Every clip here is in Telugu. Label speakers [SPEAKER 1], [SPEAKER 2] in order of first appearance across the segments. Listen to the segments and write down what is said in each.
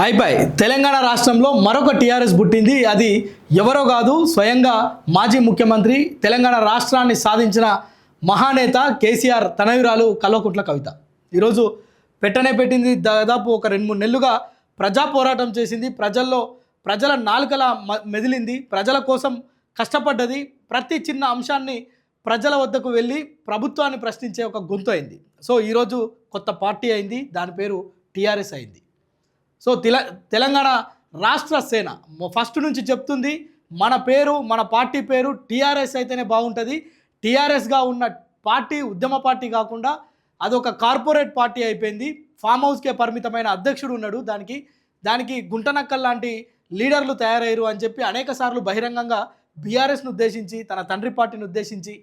[SPEAKER 1] అయిపోయి తెలంగాణ రాష్ట్రంలో మరొక టీఆర్ఎస్ పుట్టింది. అది ఎవరో కాదు, స్వయంగా మాజీ ముఖ్యమంత్రి, తెలంగాణ రాష్ట్రాన్ని సాధించిన మహానేత కేసీఆర్ తనయురాలు కల్వకుంట్ల కవిత ఈరోజు పెట్టింది. దాదాపు ఒక 2-3 నెలలుగా ప్రజా పోరాటం చేసింది. ప్రజల నాలుకల మెదిలింది. ప్రజల కోసం కష్టపడ్డది. ప్రతి చిన్న అంశాన్ని ప్రజల వద్దకు వెళ్ళి ప్రభుత్వాన్ని ప్రశ్నించే ఒక గొంతు అయింది. సో ఈరోజు కొత్త పార్టీ అయింది, దాని పేరు టీఆర్ఎస్ అయింది. సో తెలంగాణ రాష్ట్ర సేన ఫస్ట్ నుంచి చెప్తుంది, మన పార్టీ పేరు టీఆర్ఎస్ అయితేనే బాగుంటుంది. టీఆర్ఎస్గా ఉన్న పార్టీ ఉద్యమ పార్టీ కాకుండా అదొక కార్పొరేట్ పార్టీ అయిపోయింది. ఫామ్ హౌస్కే పరిమితమైన అధ్యక్షుడు ఉన్నాడు. దానికి గుంటనక్కల్ లాంటి లీడర్లు తయారయ్యారు అని చెప్పి అనేక సార్లు బహిరంగంగా బీఆర్ఎస్ను ఉద్దేశించి, తన తండ్రి పార్టీని ఉద్దేశించి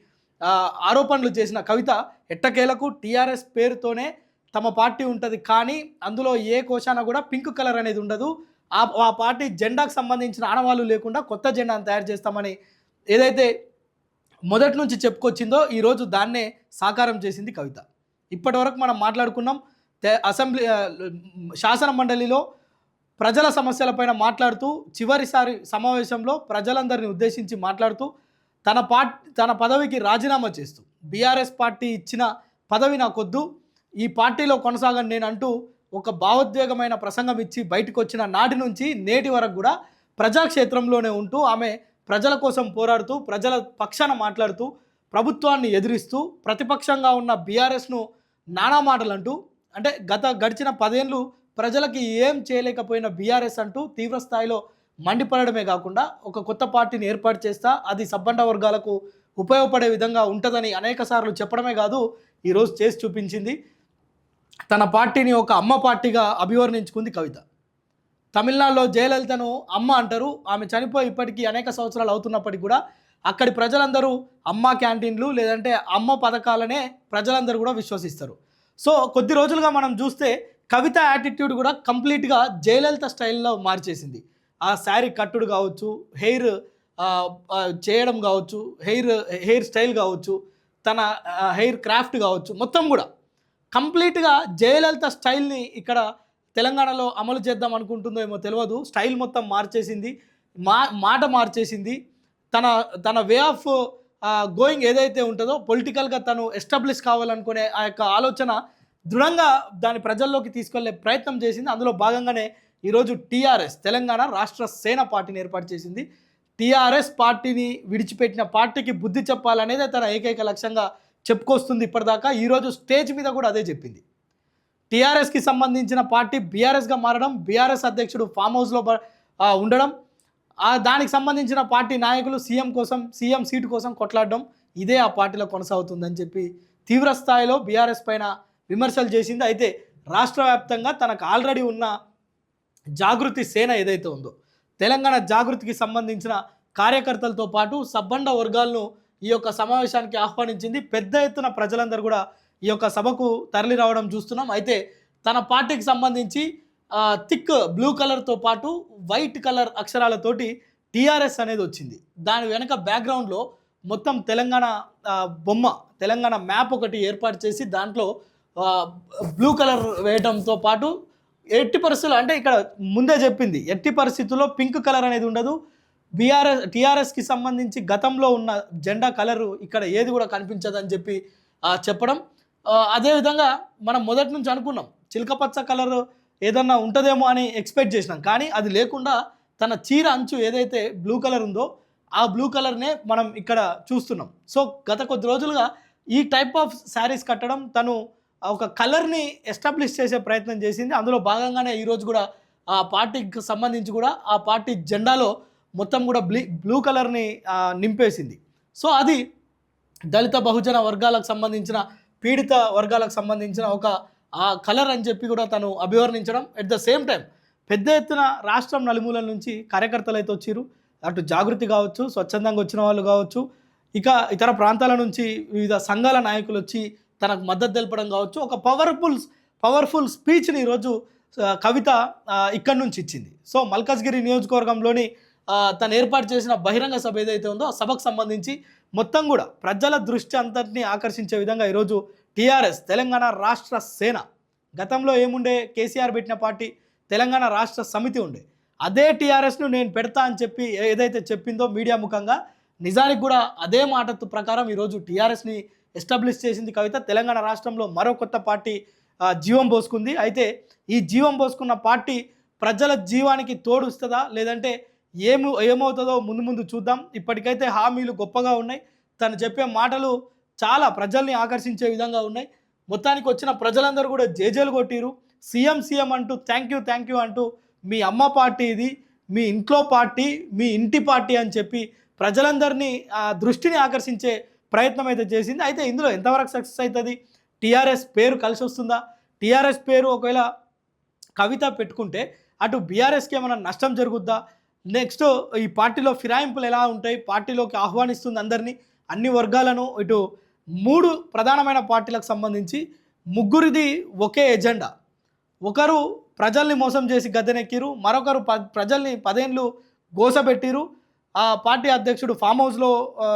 [SPEAKER 1] ఆరోపణలు చేసిన కవిత ఎట్టకేలకు టీఆర్ఎస్ పేరుతోనే తమ పార్టీ ఉంటుంది, కానీ అందులో ఏ కోశాన కూడా పింక్ కలర్ అనేది ఉండదు. ఆ పార్టీ జెండాకు సంబంధించిన ఆనవాళ్ళు లేకుండా కొత్త జెండాను తయారు చేస్తామని ఏదైతే మొదటి నుంచి చెప్పుకొచ్చిందో ఈరోజు దాన్నే సాకారం చేసింది కవిత. ఇప్పటి వరకు మనం మాట్లాడుకున్నాం, అసెంబ్లీ శాసన మండలిలో ప్రజల సమస్యలపైన మాట్లాడుతూ చివరిసారి సమావేశంలో ప్రజలందరినీ ఉద్దేశించి మాట్లాడుతూ తన పదవికి రాజీనామా చేస్తూ బీఆర్ఎస్ పార్టీ ఇచ్చిన పదవి నాకొద్దు, ఈ పార్టీలో కొనసాగని నేను అంటూ ఒక భావోద్వేగమైన ప్రసంగం ఇచ్చి బయటకు వచ్చిన నాటి నుంచి నేటి వరకు కూడా ప్రజాక్షేత్రంలోనే ఉంటూ ఆమె ప్రజల కోసం పోరాడుతూ, ప్రజల పక్షాన మాట్లాడుతూ, ప్రభుత్వాన్ని ఎదిరిస్తూ, ప్రతిపక్షంగా ఉన్న బీఆర్ఎస్ను నానా మాటలు అంటూ, అంటే గడిచిన 10 ఏళ్ళు ప్రజలకి ఏం చేయలేకపోయిన బీఆర్ఎస్ అంటూ తీవ్ర స్థాయిలో మండిపడమే కాకుండా ఒక కొత్త పార్టీని ఏర్పాటు చేస్తా, అది సబ్బండ వర్గాలకు ఉపయోగపడే విధంగా ఉంటుందని అనేక సార్లు చెప్పడమే కాదు, ఈరోజు చేసి చూపించింది. తన పార్టీని ఒక అమ్మ పార్టీగా అభివర్ణించుకుంది కవిత. తమిళనాడులో జయలలితను అమ్మ అంటారు. ఆమె చనిపోయి ఇప్పటికీ అనేక సంవత్సరాలు అవుతున్నప్పటికీ కూడా అక్కడి ప్రజలందరూ అమ్మ క్యాంటీన్లు లేదంటే అమ్మ పథకాలనే ప్రజలందరూ కూడా విశ్వసిస్తారు. సో కొద్ది రోజులుగా మనం చూస్తే కవిత యాటిట్యూడ్ కూడా కంప్లీట్గా జయలలిత స్టైల్లో మార్చేసింది. ఆ శారీ కట్టుడు కావచ్చు, హెయిర్ చేయడం కావచ్చు, హెయిర్ స్టైల్ కావచ్చు, తన హెయిర్ క్రాఫ్ట్ కావచ్చు, మొత్తం కూడా కంప్లీట్గా జయలలిత స్టైల్ని ఇక్కడ తెలంగాణలో అమలు చేద్దాం అనుకుంటుందో ఏమో తెలియదు. స్టైల్ మొత్తం మార్చేసింది, మాట మార్చేసింది. తన వే ఆఫ్ గోయింగ్ ఏదైతే ఉంటుందో పొలిటికల్గా తను ఎస్టాబ్లిష్ కావాలనుకునే ఆ యొక్క ఆలోచన దృఢంగా దాని ప్రజల్లోకి తీసుకెళ్లే ప్రయత్నం చేసింది. అందులో భాగంగానే ఈరోజు టీఆర్ఎస్ తెలంగాణ రాష్ట్ర సేన పార్టీని ఏర్పాటు చేసింది. టీఆర్ఎస్ పార్టీని విడిచిపెట్టిన పార్టీకి బుద్ధి చెప్పాలనేదే తన ఏకైక లక్ష్యంగా చెప్పుకొస్తుంది ఇప్పటిదాకా. ఈరోజు స్టేజ్ మీద కూడా అదే చెప్పింది. టీఆర్ఎస్కి సంబంధించిన పార్టీ బీఆర్ఎస్గా మారడం, బీఆర్ఎస్ అధ్యక్షుడు ఫామ్ హౌస్లో ఉండడం, దానికి సంబంధించిన పార్టీ నాయకులు సీఎం సీటు కోసం కొట్లాడడం, ఇదే ఆ పార్టీలో కొనసాగుతుందని చెప్పి తీవ్ర స్థాయిలో బీఆర్ఎస్ పైన విమర్శలు చేసింది. అయితే రాష్ట్ర వ్యాప్తంగా తనకు ఆల్రెడీ ఉన్న జాగృతి సేన ఏదైతే ఉందో, తెలంగాణ జాగృతికి సంబంధించిన కార్యకర్తలతో పాటు సబ్బండ వర్గాలను ఈ యొక్క సమావేశానికి ఆహ్వానించింది. పెద్ద ఎత్తున ప్రజలందరూ కూడా ఈ యొక్క సభకు తరలి రావడం చూస్తున్నాం. అయితే తన పార్టీకి సంబంధించి థిక్ బ్లూ కలర్తో పాటు వైట్ కలర్ అక్షరాలతోటి టీఆర్ఎస్ అనేది వచ్చింది. దాని వెనక బ్యాక్గ్రౌండ్లో మొత్తం తెలంగాణ బొమ్మ, తెలంగాణ మ్యాప్ ఒకటి ఏర్పాటు చేసి దాంట్లో బ్లూ కలర్ వేయడంతో పాటు ఎట్టి పరిస్థితుల్లో, అంటే ఇక్కడ ముందే చెప్పింది, ఎట్టి పరిస్థితుల్లో పింక్ కలర్ అనేది ఉండదు. టీఆర్ఎస్కి సంబంధించి గతంలో ఉన్న జెండా కలరు ఇక్కడ ఏది కూడా కనిపించదని చెప్పి చెప్పడం. అదేవిధంగా మనం మొదటి నుంచి అనుకున్నాం చిలకపచ్చ కలర్ ఏదన్నా ఉంటుందేమో అని ఎక్స్పెక్ట్ చేసినాం, కానీ అది లేకుండా తన చీర అంచు ఏదైతే బ్లూ కలర్ ఉందో ఆ బ్లూ కలర్నే మనం ఇక్కడ చూస్తున్నాం. సో గత కొద్ది రోజులుగా ఈ టైప్ ఆఫ్ శారీస్ కట్టడం, తను ఒక కలర్ని ఎస్టాబ్లిష్ చేసే ప్రయత్నం చేసింది. అందులో భాగంగానే ఈరోజు కూడా ఆ పార్టీకి సంబంధించి కూడా ఆ పార్టీ జెండాలో మొత్తం కూడా బ్లూ కలర్ని నింపేసింది. సో అది దళిత బహుజన వర్గాలకు సంబంధించిన, పీడిత వర్గాలకు సంబంధించిన ఒక ఆ కలర్ అని చెప్పి కూడా తను అభివర్ణించడం. ఎట్ ద సేమ్ టైం పెద్ద ఎత్తున రాష్ట్రం నలుమూలల నుంచి కార్యకర్తలు అయితే వచ్చారు. అటు జాగృతి కావచ్చు, స్వచ్ఛందంగా వచ్చిన వాళ్ళు కావచ్చు, ఇక ఇతర ప్రాంతాల నుంచి వివిధ సంఘాల నాయకులు వచ్చి తనకు మద్దతు తెలపడం కావచ్చు. ఒక పవర్ఫుల్ స్పీచ్ని ఈరోజు కవిత ఇక్కడి నుంచి ఇచ్చింది. సో మల్కాజ్గిరి నియోజకవర్గంలోని తను ఏర్పాటు చేసిన బహిరంగ సభ ఏదైతే ఉందో ఆ సభకు సంబంధించి మొత్తం కూడా ప్రజల దృష్టి అంతటిని ఆకర్షించే విధంగా ఈరోజు టీఆర్ఎస్ తెలంగాణ రాష్ట్ర సేన, గతంలో ఏముండే కేసీఆర్ పెట్టిన పార్టీ తెలంగాణ రాష్ట్ర సమితి ఉండే. అదే టీఆర్ఎస్ను నేను పెడతా అని చెప్పి ఏదైతే చెప్పిందో మీడియా ముఖంగా, నిజానికి కూడా అదే మాట ప్రకారం ఈరోజు టీఆర్ఎస్ని ఎస్టాబ్లిష్ చేసింది కవిత. తెలంగాణ రాష్ట్రంలో మరో కొత్త పార్టీ జీవం పోసుకుంది. అయితే ఈ జీవం పోసుకున్న పార్టీ ప్రజల జీవానికి తోడుస్తుందా లేదంటే ఏమవుతుందో ముందు ముందు చూద్దాం. ఇప్పటికైతే హామీలు గొప్పగా ఉన్నాయి. తను చెప్పే మాటలు చాలా ప్రజల్ని ఆకర్షించే విధంగా ఉన్నాయి. మొత్తానికి వచ్చిన ప్రజలందరూ కూడా జేజేలు కొట్టిరు. సీఎం అంటూ థ్యాంక్ యూ అంటూ, మీ అమ్మ పార్టీ ఇది, మీ ఇంట్లో పార్టీ, మీ ఇంటి పార్టీ అని చెప్పి ప్రజలందరినీ దృష్టిని ఆకర్షించే ప్రయత్నం అయితే చేసింది. అయితే ఇందులో ఎంతవరకు సక్సెస్ అవుతుంది? టీఆర్ఎస్ పేరు కలిసి వస్తుందా? టీఆర్ఎస్ పేరు ఒకవేళ కవిత పెట్టుకుంటే అటు బీఆర్ఎస్కి ఏమైనా నష్టం జరుగుద్దా? నెక్స్ట్ ఈ పార్టీలో ఫిరాయింపులు ఎలా ఉంటాయి? పార్టీలోకి ఆహ్వానిస్తుంది అందరినీ, అన్ని వర్గాలను. ఇటు 3 ప్రధానమైన పార్టీలకు సంబంధించి ముగ్గురిది ఒకే ఎజెండా. ఒకరు ప్రజల్ని మోసం చేసి గద్దెనెక్కిరు, మరొకరు ప్రజల్ని 10 ఏళ్ళు గోసపెట్టిరు. ఆ పార్టీ అధ్యక్షుడు ఫామ్ హౌస్లో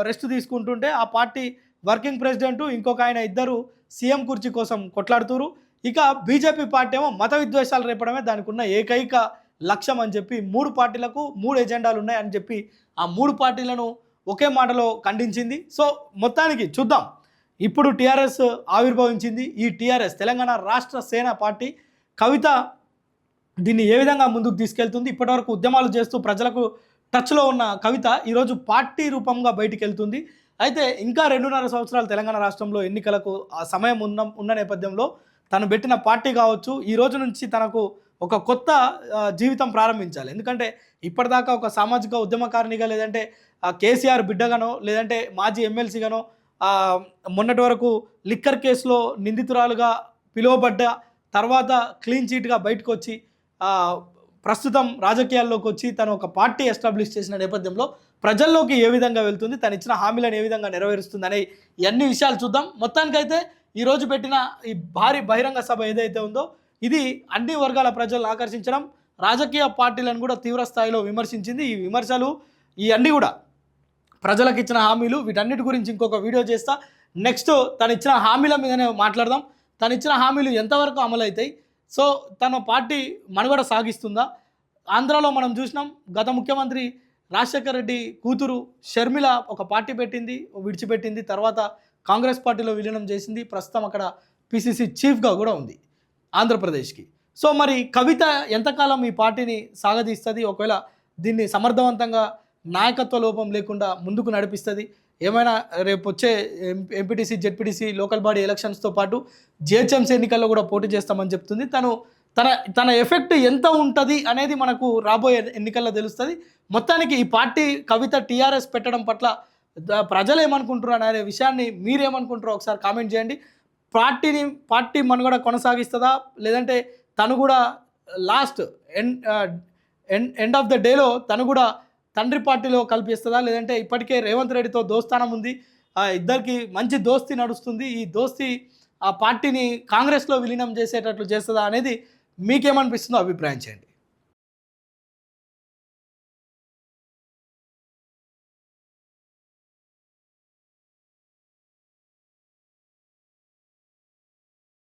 [SPEAKER 1] రెస్ట్ తీసుకుంటుంటే ఆ పార్టీ వర్కింగ్ ప్రెసిడెంటు ఇంకొక ఆయన ఇద్దరు సీఎం కుర్చీ కోసం కొట్లాడుతురు. ఇక బీజేపీ పార్టీ ఏమో మత విద్వేషాలు రేపడమే దానికి ఉన్న ఏకైక లక్ష్యం అని చెప్పి 3 పార్టీలకు 3 ఎజెండాలు ఉన్నాయి అని చెప్పి ఆ 3 పార్టీలను ఒకే మాటలో ఖండించింది. సో మొత్తానికి చూద్దాం. ఇప్పుడు టీఆర్ఎస్ ఆవిర్భవించింది. ఈ టీఆర్ఎస్ తెలంగాణ రాష్ట్ర సేన పార్టీ కవిత దీన్ని ఏ విధంగా ముందుకు తీసుకెళ్తుంది? ఇప్పటివరకు ఉద్యమాలు చేస్తూ ప్రజలకు టచ్లో ఉన్న కవిత ఈరోజు పార్టీ రూపంగా బయటికి వెళ్తుంది. అయితే ఇంకా 2.5 సంవత్సరాలు తెలంగాణ రాష్ట్రంలో ఎన్నికలకు ఆ సమయం ఉన్న నేపథ్యంలో తను పెట్టిన పార్టీ కావచ్చు, ఈ రోజు నుంచి తనకు ఒక కొత్త జీవితం ప్రారంభించాలి. ఎందుకంటే ఇప్పటిదాకా ఒక సామాజిక ఉద్యమకారినిగా, లేదంటే కేసీఆర్ బిడ్డగానో, లేదంటే మాజీ ఎమ్మెల్సీగానో, మొన్నటి వరకు లిక్కర్ కేసులో నిందితురాలుగా పిలువబడ్డ తర్వాత క్లీన్ చీట్గా బయటకు వచ్చి ప్రస్తుతం రాజకీయాల్లోకి వచ్చి తను ఒక పార్టీ ఎస్టాబ్లిష్ చేసిన నేపథ్యంలో ప్రజల్లోకి ఏ విధంగా వెళ్తుంది, తను ఇచ్చిన హామీలను ఏ విధంగా నెరవేరుస్తుంది అనే ఇవన్నీ విషయాలు చూద్దాం. మొత్తానికైతే ఈరోజు పెట్టిన ఈ భారీ బహిరంగ సభ ఏదైతే ఉందో ఇది అన్ని వర్గాల ప్రజలను ఆకర్షించడం, రాజకీయ పార్టీలను కూడా తీవ్ర స్థాయిలో విమర్శించింది. ఈ విమర్శలు ఇవన్నీ కూడా ప్రజలకు ఇచ్చిన హామీలు, వీటన్నిటి గురించి ఇంకొక వీడియో చేస్తా. నెక్స్ట్ తను ఇచ్చిన హామీల మీదనే మాట్లాడదాం. తను ఇచ్చిన హామీలు ఎంతవరకు అమలవుతాయి, సో తన పార్టీ మనుగడ సాగిస్తుందా? ఆంధ్రాలో మనం చూసినాం, గత ముఖ్యమంత్రి రాజశేఖర రెడ్డి కూతురు షర్మిల ఒక పార్టీ పెట్టింది, విడిచిపెట్టింది, తర్వాత కాంగ్రెస్ పార్టీలో విలీనం చేసింది, ప్రస్తుతం అక్కడ పిసిసి చీఫ్గా కూడా ఉంది ఆంధ్రప్రదేశ్కి. సో మరి కవిత ఎంతకాలం ఈ పార్టీని సాగదీస్తుంది? ఒకవేళ దీన్ని సమర్థవంతంగా నాయకత్వ లోపం లేకుండా ముందుకు నడిపిస్తుంది? ఏమైనా రేపు వచ్చే ఎంపీటీసీ, జెడ్పీటీసీ, లోకల్ బాడీ ఎలక్షన్స్తో పాటు జిహెచ్ఎంసీ ఎన్నికల్లో కూడా పోటీ చేస్తామని చెప్తుంది. తన ఎఫెక్ట్ ఎంత ఉంటుంది అనేది మనకు రాబోయే ఎన్నికల్లో తెలుస్తుంది. మొత్తానికి ఈ పార్టీ కవిత టీఆర్ఎస్ పెట్టడం పట్ల ప్రజలు ఏమనుకుంటున్నారు అనే విషయాన్ని మీరేమనుకుంటారో ఒకసారి కామెంట్ చేయండి. పార్టీ మనుగడ కొనసాగిస్తుందా, లేదంటే తను కూడా లాస్ట్ ఎండ్ ఆఫ్ ద డేలో తను కూడా తండ్రి పార్టీలో కల్పిస్తుందా, లేదంటే ఇప్పటికే రేవంత్ రెడ్డితో దోస్తానం ఉంది, ఇద్దరికి మంచి దోస్తీ నడుస్తుంది, ఈ దోస్తీ ఆ పార్టీని కాంగ్రెస్లో విలీనం చేసేటట్లు చేస్తుందా అనేది మీకేమనిపిస్తుందో అభిప్రాయం చేయండి.